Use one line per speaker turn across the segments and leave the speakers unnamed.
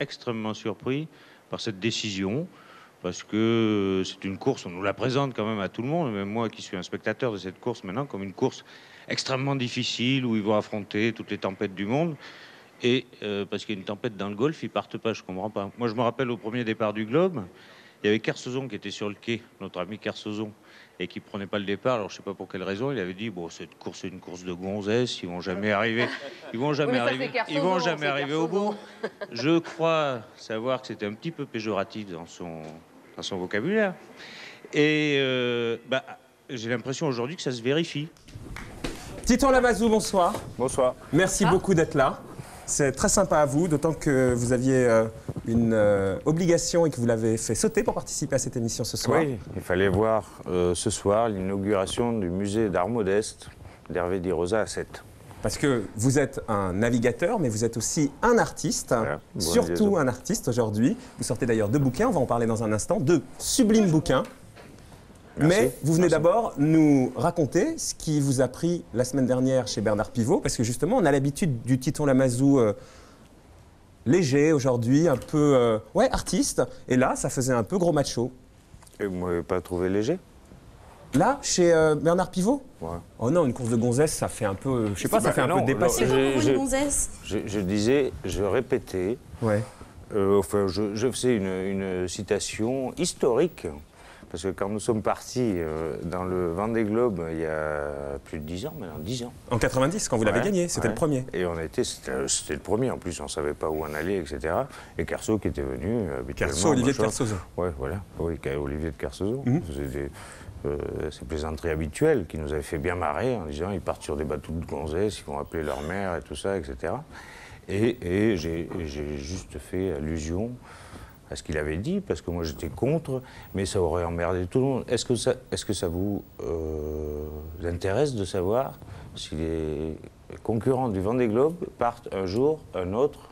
extrêmement surpris par cette décision, parce que c'est une course, on nous la présente quand même à tout le monde, même moi qui suis un spectateur de cette course maintenant, comme une course extrêmement difficile où ils vont affronter toutes les tempêtes du monde. Et parce qu'il y a une tempête dans le Golfe, ils partent pas, je comprends pas. Moi, je me rappelle au premier départ du Globe, il y avait Kersozon qui était sur le quai, notre ami Kersozon, et qui prenait pas le départ. Alors je sais pas pour quelle raison. Il avait dit bon, cette course c'est une course de gonzesses, ils vont jamais arriver, ils vont jamais arriver, ils vont jamais arriver au bout. Je crois savoir que c'était un petit peu péjoratif dans son vocabulaire. Et j'ai l'impression aujourd'hui que ça se vérifie.
Titon Lamazou, bonsoir.
Bonsoir.
Merci beaucoup d'être là. C'est très sympa à vous, d'autant que vous aviez une obligation et que vous l'avez fait sauter pour participer à cette émission ce soir.
Oui, il fallait voir ce soir l'inauguration du musée d'art modeste d'Hervé Di Rosa à Sète.
Parce que vous êtes un navigateur, mais vous êtes aussi un artiste,
voilà,
surtout un artiste aujourd'hui. Vous sortez d'ailleurs 2 bouquins, on va en parler dans un instant, 2 sublimes bouquins.
Merci.
Mais vous venez d'abord nous raconter ce qui vous a pris la semaine dernière chez Bernard Pivot, parce que justement, on a l'habitude du Titon Lamazou léger aujourd'hui, un peu artiste, et là, ça faisait un peu gros macho.
Et vous ne m'avez pas trouvé léger?
Là, chez Bernard Pivot?
Ouais.
Oh non, une course de gonzesse, ça fait un peu, je sais pas, ça fait un peu dépassé.
C'est quoi pour vous une gonzesse?
Je disais, je répétais,
Ouais.
je faisais une citation historique. Parce que quand nous sommes partis dans le Vendée Globe il y a plus de 10 ans, maintenant 10 ans.
En 90, quand vous l'avez gagné, c'était le premier.
Et c'était le premier, en plus on ne savait pas où on allait, etc. Et Kerso qui était venu habituellement.
Olivier de Kersozon.
Ouais, voilà, oui, Olivier de Kersozon. C'était ces plaisanteries habituelles qui nous avaient fait bien marrer en disant ils partent sur des bateaux de gonzesses, ils vont appeler leur mère et tout ça, etc. Et j'ai juste fait allusion à ce qu'il avait dit, parce que moi j'étais contre, mais ça aurait emmerdé tout le monde. Est-ce que ça vous intéresse de savoir si les concurrents du Vendée Globe partent un jour, un autre?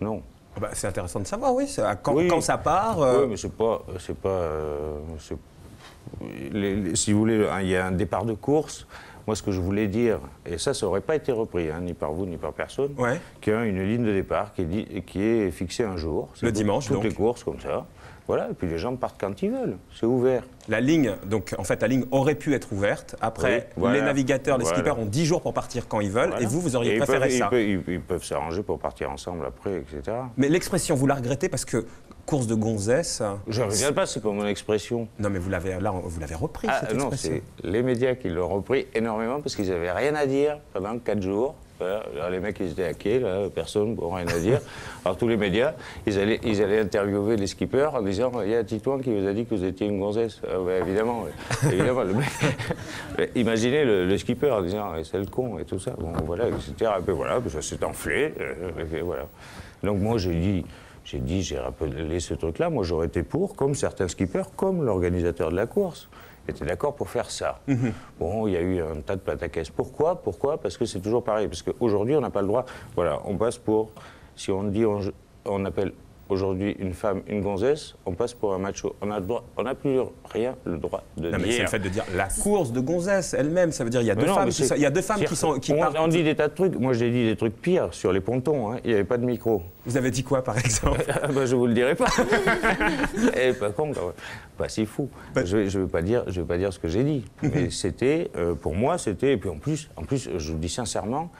Non.
Bah, c'est intéressant de savoir, oui.
Oui.
Quand ça part.
Oui, mais si vous voulez, il y a un départ de course. Moi, ce que je voulais dire, et ça n'aurait pas été repris, hein, ni par vous, ni par personne, qu'il y a une ligne de départ qui est fixée un jour.
Le dimanche,
toutes les courses comme ça. Voilà, et puis les gens partent quand ils veulent. C'est ouvert.
La ligne, donc en fait, la ligne aurait pu être ouverte. Après, les navigateurs, les skippers ont 10 jours pour partir quand ils veulent. Voilà. Et vous auriez préféré ça.
Ils peuvent s'arranger pour partir ensemble après, etc.
Mais l'expression, vous la regrettez parce que course de gonzesse.
Je ne regrette pas, c'est pas mon expression.
Non, mais vous l'avez repris, cette
non,
expression.
c'est les médias qui l'ont repris énormément parce qu'ils n'avaient rien à dire pendant 4 jours. Voilà. Alors, les mecs, ils étaient à quai, là, personne n'a rien à dire. Alors tous les médias, ils allaient interviewer les skippers en disant « Il y a Titouan qui vous a dit que vous étiez une gonzesse. » Évidemment, évidemment. Le mec... Imaginez le skipper en disant « C'est le con » et tout ça. Bon, voilà, etc. Et puis voilà, ça s'est enflé. Et voilà. Donc moi, j'ai rappelé ce truc-là. Moi, j'aurais été pour, comme certains skippers, comme l'organisateur de la course, était d'accord pour faire ça. Bon, il y a eu un tas de pataquès. Pourquoi? Parce que c'est toujours pareil. Parce qu'aujourd'hui, on n'a pas le droit. Voilà, on passe pour... Si on dit, on appelle aujourd'hui une femme une gonzesse, on passe pour un macho. On n'a plus rien le droit de dire.
Mais c'est le fait de dire la course de gonzesse elle-même. Ça veut dire il y a deux femmes qui partent.
On dit des tas de trucs. Moi, j'ai dit des trucs pires sur les pontons. Hein. Il n'y avait pas de micro.
Vous avez dit quoi, par exemple?
Je vous le dirai pas. Et pas con, pas si fou. Je vais pas dire ce que j'ai dit. Mais c'était, pour moi, c'était. Et puis en plus, je vous dis sincèrement,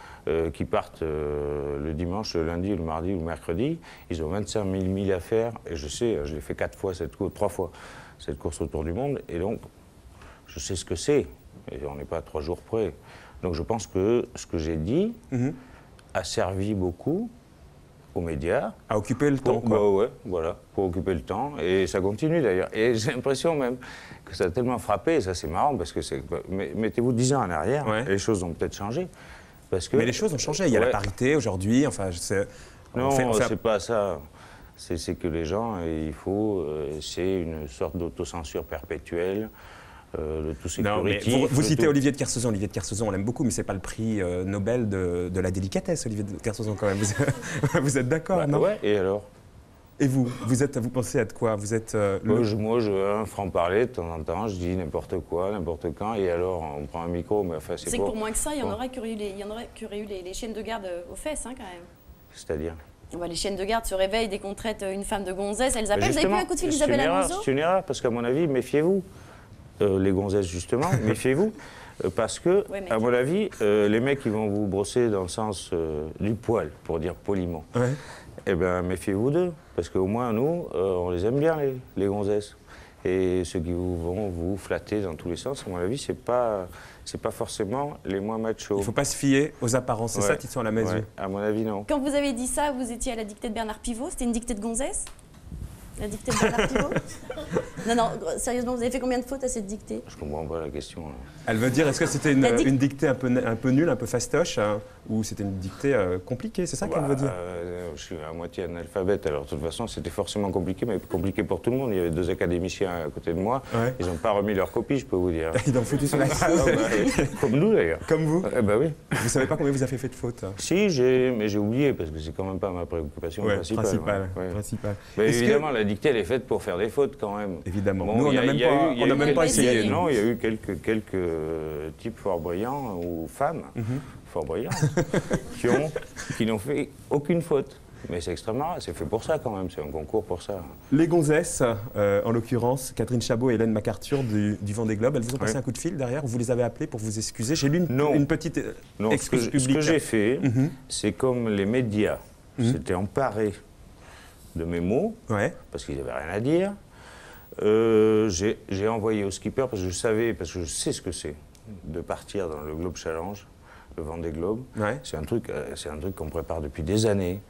qu'ils partent le dimanche, le lundi, le mardi ou le mercredi, ils ont 25 000 milles à faire. Et je sais, je l'ai fait 3 fois cette course autour du monde. Et donc, je sais ce que c'est. Et on n'est pas à 3 jours près. Donc je pense que ce que j'ai dit a servi beaucoup aux médias.
À occuper le temps, quoi.
Bah ouais, voilà, pour occuper le temps. Et ça continue d'ailleurs. Et j'ai l'impression même que ça a tellement frappé, et ça c'est marrant, parce que mettez-vous 10 ans en arrière, et les choses ont peut-être changé. Parce que,
mais les choses ont changé, il y a la parité aujourd'hui, enfin...
Non, c'est pas ça. C'est que les gens, c'est une sorte d'autocensure perpétuelle. Le tout sécurité.
Vous citez Olivier de Kersozon. Olivier de Kersozon, on l'aime beaucoup, mais c'est pas le prix Nobel de la délicatesse, Olivier de Kersozon, quand même. Vous êtes d'accord, non?
Ouais, et alors?
Et vous pensez être quoi? Vous êtes
Moi, un franc-parler, de temps en temps, je dis n'importe quoi, n'importe quand, et alors on prend un micro, mais enfin,
c'est que pour moins que ça, il y en aurait qui auraient eu les chaînes de garde aux fesses, hein, quand même.
C'est-à-dire?
Bah, les chiennes de garde se réveillent dès qu'on traite une femme de gonzesse. Elles appellent. Vous avez plus un coup de fil d'Isabelle Alonso?
C'est une erreur, parce qu'à mon avis, méfiez-vous. Les gonzesses, justement, méfiez-vous. Parce que,
ouais,
à mon avis, les mecs qui vont vous brosser dans le sens du poil, pour dire poliment, eh bien, méfiez-vous d'eux. Parce qu'au moins, nous, on les aime bien, les gonzesses. Et ceux qui vont vous flatter dans tous les sens, à mon avis, c'est pas forcément les moins machos.
Il ne faut pas se fier aux apparences, c'est ça, Titouan Lamazou?
À mon avis, non.
Quand vous avez dit ça, vous étiez à la dictée de Bernard Pivot. C'était une dictée de gonzesse? La dictée de Bernard Pivot? Non, sérieusement, vous avez fait combien de fautes à cette dictée?
Je comprends pas la question.
Elle veut dire, est-ce que c'était une dictée un peu nulle, un peu fastoche, hein, ou c'était une dictée compliquée? C'est ça qu'elle veut dire?
Je suis à moitié analphabète, alors de toute façon, c'était forcément compliqué, mais compliqué pour tout le monde. Il y avait 2 académiciens à côté de moi. Ouais. Ils n'ont pas remis leur copie, je peux vous dire.
Ils ont foutu sur la table.
Comme nous, d'ailleurs.
Comme vous?
Bah oui.
Vous savez pas combien vous avez fait de fautes?
Si, mais j'ai oublié, parce que c'est quand même pas ma préoccupation principale.
Principale.
Mais évidemment, la dictée, elle est faite pour faire des fautes, quand même.
Évidemment.
Bon,
nous, on n'a même pas essayé.
Non, il y a eu quelques types fort brillants, ou femmes, fort brillants, qui n'ont fait aucune faute. Mais c'est extrêmement rare, c'est fait pour ça quand même, c'est un concours pour ça.
Les gonzesses, en l'occurrence, Catherine Chabot et Hélène MacArthur du Vendée Globe, elles vous ont passé un coup de fil derrière, vous les avez appelées pour vous excuser? J'ai lu une petite excuse publique.
Ce que j'ai fait, c'est comme les médias s'étaient emparés de mes mots, parce qu'ils n'avaient rien à dire. J'ai envoyé au skipper, parce que je sais ce que c'est de partir dans le Globe Challenge, le Vendée Globe. C'est un truc qu'on prépare depuis des années.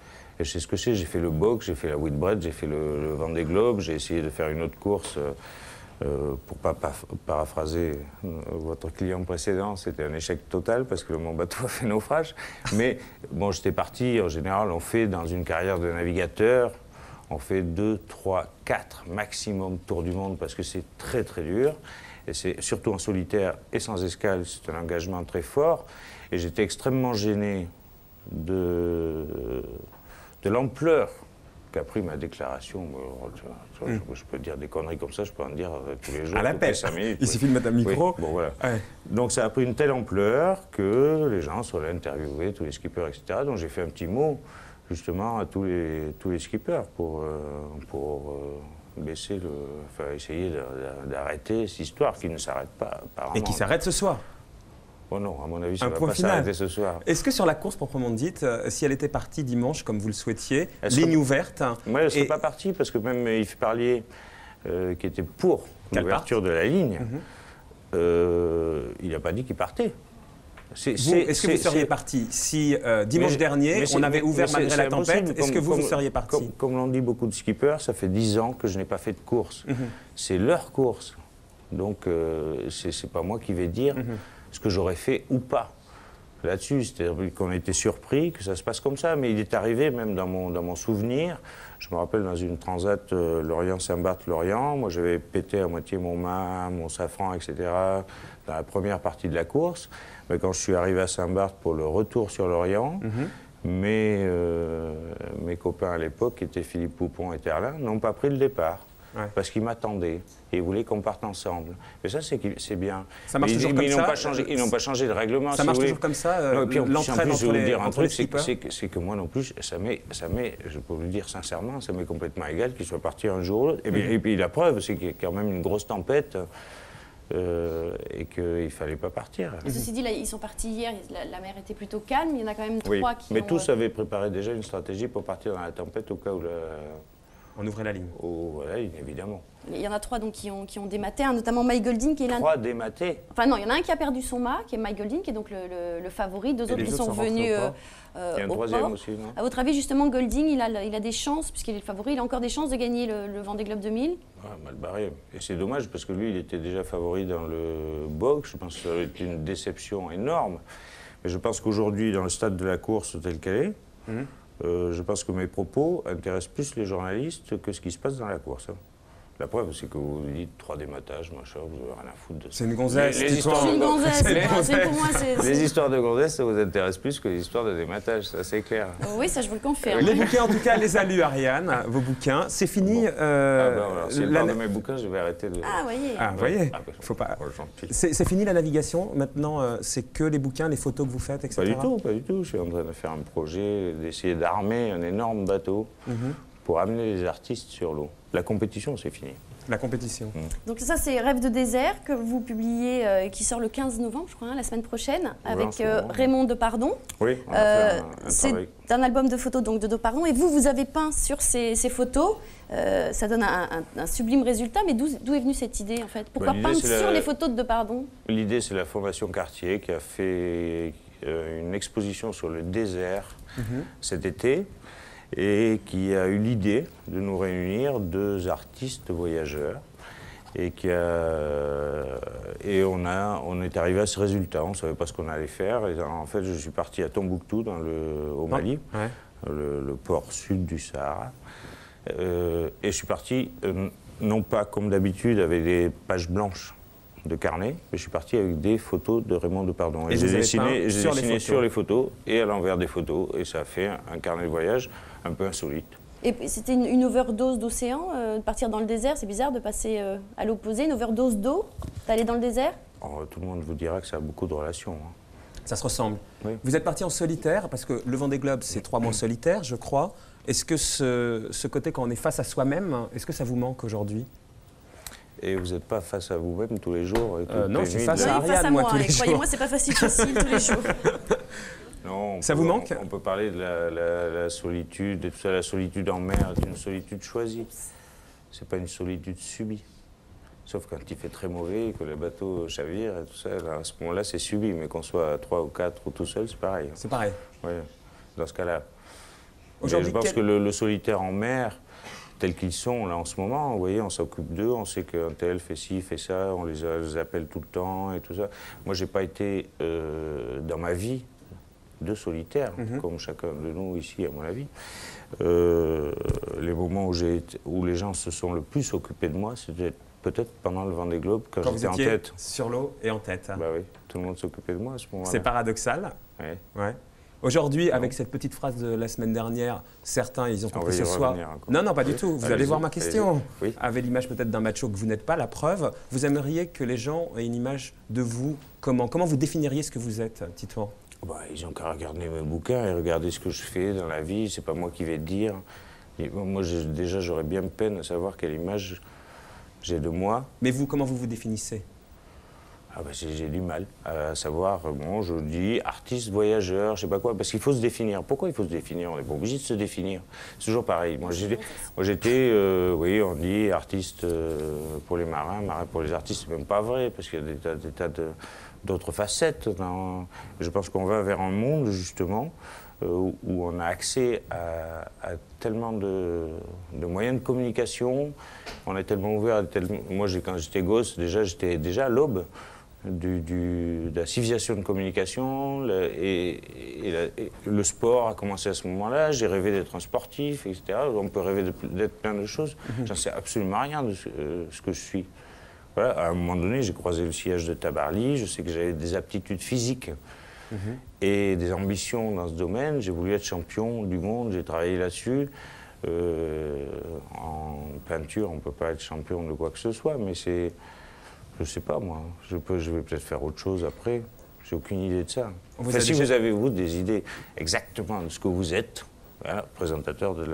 Et je sais ce que c'est. J'ai fait le box, j'ai fait la Whitbread, j'ai fait le Vendée Globe, j'ai essayé de faire une autre course. Pour pas paraphraser votre client précédent, c'était un échec total parce que mon bateau a fait naufrage. Mais bon, j'étais parti, en général, on fait dans une carrière de navigateur, on fait 2, 3, 4 maximum tours du monde parce que c'est très très dur. Et c'est surtout en solitaire et sans escale, c'est un engagement très fort. Et j'étais extrêmement gêné de l'ampleur qu'a pris ma déclaration. Je peux dire des conneries comme ça, je peux en dire tous les jours.
À l'appel,
5 minutes.
Il suffit de mettre un micro.
Bon, voilà. Donc ça a pris une telle ampleur que les gens sont allés interviewer tous les skippers, etc. Donc j'ai fait un petit mot justement à tous les skippers pour baisser essayer d'arrêter cette histoire qui ne s'arrête pas apparemment.
Et qui s'arrête ce soir?
Oh non, à mon avis, ça ne va pas s'arrêter ce soir.
Est-ce que sur la course proprement dite, si elle était partie dimanche, comme vous le souhaitiez, ligne ouverte...
Moi, elle ne serait pas partie, parce que même Yves Parlier, qui était pour l'ouverture de la ligne, il n'a pas dit qu'il partait.
Est-ce que vous seriez parti si dimanche dernier, on avait ouvert malgré la tempête? Est-ce que vous seriez parti?
Comme l'ont dit beaucoup de skippers, ça fait 10 ans que je n'ai pas fait de course. C'est leur course. Donc, c'est pas moi qui vais dire ce que j'aurais fait ou pas. Là-dessus, c'est-à-dire qu'on a été surpris que ça se passe comme ça, mais il est arrivé, même dans mon souvenir, je me rappelle dans une transat Lorient-Saint-Barth-Lorient, moi j'avais pété à moitié mon mât, mon safran, etc., dans la première partie de la course. Mais quand je suis arrivé à Saint-Barth pour le retour sur Lorient, mes copains à l'époque, qui étaient Philippe Poupon et Terlin, n'ont pas pris le départ. Parce qu'ils m'attendaient et ils voulaient qu'on parte ensemble. Et ça, c'est bien.
Ça marche toujours comme ça.
Ils n'ont pas changé de règlement.
Ça marche toujours comme ça.
L'entraide entre les skippers. C'est que moi non plus, ça m'est, je peux vous le dire sincèrement, ça m'est complètement égal qu'il soit parti un jour ou l'autre. Et puis la preuve, c'est qu'il y a quand même une grosse tempête. Et qu'il ne fallait pas partir.
Ceci dit, là, ils sont partis hier, la mer était plutôt calme, il y en a quand même 3 qui
mais tous avaient préparé déjà une stratégie pour partir dans la tempête au cas où
on ouvrait la ligne.
Voilà, évidemment.
Il y en a 3 donc, qui ont dématé, notamment Mike Golding qui est l'un...
3 dématés?
Enfin non, il y en a un qui a perdu son mât, qui est Mike Golding, qui est donc le favori. 2 autres qui sont venus
il y a un troisième aussi, non?
À votre avis, justement, Golding, il a des chances, puisqu'il est le favori, il a encore des chances de gagner le Vendée Globe 2000?
Mal barré. Et c'est dommage, parce que lui, il était déjà favori dans le box. Je pense que ça aurait été une déception énorme. Mais je pense qu'aujourd'hui, dans le stade de la course tel qu'elle est, je pense que mes propos intéressent plus les journalistes que ce qui se passe dans la course. La preuve, c'est que vous dites 3D matage, machin, vous n'avez rien à foutre de ça.
C'est une gonzesse.
Les
tu
histoires
vois.
C'est une gonzesse.
Les-
Pour moi, c'est.
Les histoires de gonzesses, ça vous intéresse plus que les histoires de dématage, ça c'est clair.
Oui, ça, je vous le confirme.
Les bouquins, en tout cas, les a lus, Ariane, vos bouquins. C'est fini.
Ah ben voilà, si elle
la-
parle de mes bouquins, je vais arrêter de...
Ah, voyez.
Ah, vous voyez,
Ah, ben,
faut pas.
oh, gentil.
C'est fini la navigation. Maintenant, c'est que les bouquins, les photos que vous faites, etc.
Pas du tout, pas du tout. Je suis en train de faire un projet, d'essayer d'armer un énorme bateau pour amener les artistes sur l'eau. La compétition, c'est fini.
La compétition.
Donc ça, c'est Rêve de désert que vous publiez, qui sort le 15 novembre, je crois, hein, la semaine prochaine,
en
avec
ce moment.
Raymond Depardon.
Oui, on a fait un
C'est
travail.
un album de photos donc, de Depardon. Et vous avez peint sur ces photos. Ça donne un sublime résultat. Mais d'où est venue cette idée, en fait? Pourquoi
l'idée,
peindre
c'est
sur
la-
les photos de Depardon?
L'idée, c'est la Fondation Cartier qui a fait une exposition sur le désert cet été et qui a eu l'idée de nous réunir 2 artistes voyageurs et on est arrivé à ce résultat. On ne savait pas ce qu'on allait faire. Et en fait, je suis parti à Tombouctou, au Mali,
Ouais.
le port sud du Sahara. Et je suis parti, non pas comme d'habitude avec des pages blanches de carnet, mais je suis parti avec des photos de Raymond Depardon.
Et
j'ai
vous avez
dessiné,
peint
j'ai
sur les
dessiné
photos.
sur les photos et à l'envers des photos. Et ça a fait un carnet de voyage un peu insolite.
Et c'était une overdose d'océan, de partir dans le désert. C'est bizarre de passer à l'opposé, une overdose d'eau, d'aller dans le désert.
Oh, tout le monde vous dira que ça a beaucoup de relations. Hein.
Ça se ressemble.
Oui.
Vous êtes parti en solitaire, parce que le Vendée Globe, c'est 3 mois solitaire, je crois. Est-ce que ce côté, quand on est face à soi-même, est-ce que ça vous manque aujourd'hui?
Et vous n'êtes pas face à vous-même tous les jours et toutes
non,
les
c'est
nuits
face
de-
à
Oui, face
Ariane,
à
moi,
moi.
tous les
Et croyez-moi,
jours.
c'est pas facile tous les jours.
Non,
Ça vous manque?
On peut parler de la solitude et tout ça. La solitude en mer est une solitude choisie. C'est pas une solitude subie. Sauf quand il fait très mauvais, que le bateau chavire et tout ça. Là, à ce moment-là, c'est subi. Mais qu'on soit à 3 ou 4 ou tout seul, c'est pareil.
C'est pareil.
Ouais, dans ce cas-là. Mais
Aujourd'hui,
je pense
quel-
que le solitaire en mer, tels qu'ils sont là en ce moment, vous voyez, on s'occupe d'eux, on sait qu'un tel fait ci, fait ça, on les appelle tout le temps et tout ça. Moi, j'ai pas été dans ma vie de solitaire, comme chacun de nous ici, à mon avis. Les moments où les gens se sont le plus occupés de moi, c'était peut-être pendant le Vendée Globe, quand
Quand vous
j'étais en
étiez
tête.
sur l'eau et en tête.
Bah oui, tout le monde s'occupait de moi à ce moment-là.
C'est paradoxal.
Ouais.
Ouais. Aujourd'hui, avec cette petite phrase de la semaine dernière, certains, ils ont
On
compris
va y
ce soir.
revenir encore.
Non, non, pas du
Oui.
tout. Vous
Allez-y,
allez voir ma question.
allez-y. Oui.
Avec l'image peut-être d'un macho que vous n'êtes pas, la preuve. Vous aimeriez que les gens aient une image de vous. Comment vous définiriez ce que vous êtes, Titouan?
Bah, ils ont qu'à regarder mes bouquins et regarder ce que je fais dans la vie. C'est pas moi qui vais dire. Et moi, déjà, j'aurais bien peine à savoir quelle image j'ai de moi.
Mais vous, comment vous définissez?
Ah bah, j'ai du mal à savoir. Bon, je dis artiste, voyageur, je sais pas quoi, parce qu'il faut se définir. Pourquoi il faut se définir? On n'est pas obligé de se définir. C'est toujours pareil. Moi, j'étais, oui, on dit artiste pour les marins, marin pour les artistes, c'est même pas vrai, parce qu'il y a des tas d'autres facettes. Je pense qu'on va vers un monde, justement, où on a accès à tellement de moyens de communication, on est tellement ouvert. Moi, quand j'étais gosse, j'étais déjà à l'aube de la civilisation de communication, et le sport a commencé à ce moment-là. J'ai rêvé d'être un sportif, etc. On peut rêver d'être plein de choses. J'en sais absolument rien de ce que je suis. Voilà, à un moment donné, j'ai croisé le sillage de Tabarly, je sais que j'avais des aptitudes physiques et des ambitions dans ce domaine. J'ai voulu être champion du monde, j'ai travaillé là-dessus. En peinture, on ne peut pas être champion de quoi que ce soit, mais c'est... Je sais pas, moi. Je vais peut-être faire autre chose après. J'ai aucune idée de ça. Si vous avez, vous, des idées exactement de ce que vous êtes, voilà, présentateur de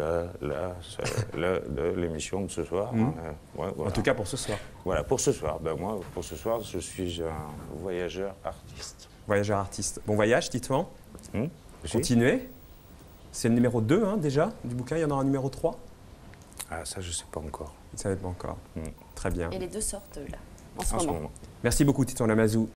l'émission de ce soir. Hein, ouais, voilà.
En tout cas pour ce soir.
Voilà, pour ce soir. Ben, moi, pour ce soir, je suis un voyageur artiste.
Voyageur artiste. Bon voyage, Titouan.
Aussi.
Continuez. C'est le numéro 2 hein, déjà du bouquin. Il y en aura un numéro 3.
Ah, ça, je sais pas encore.
Vous ne savez pas encore. Très bien.
Et les deux sortent là, en
En
ce
ce
moment.
moment.
Merci beaucoup, Titouan Lamazou.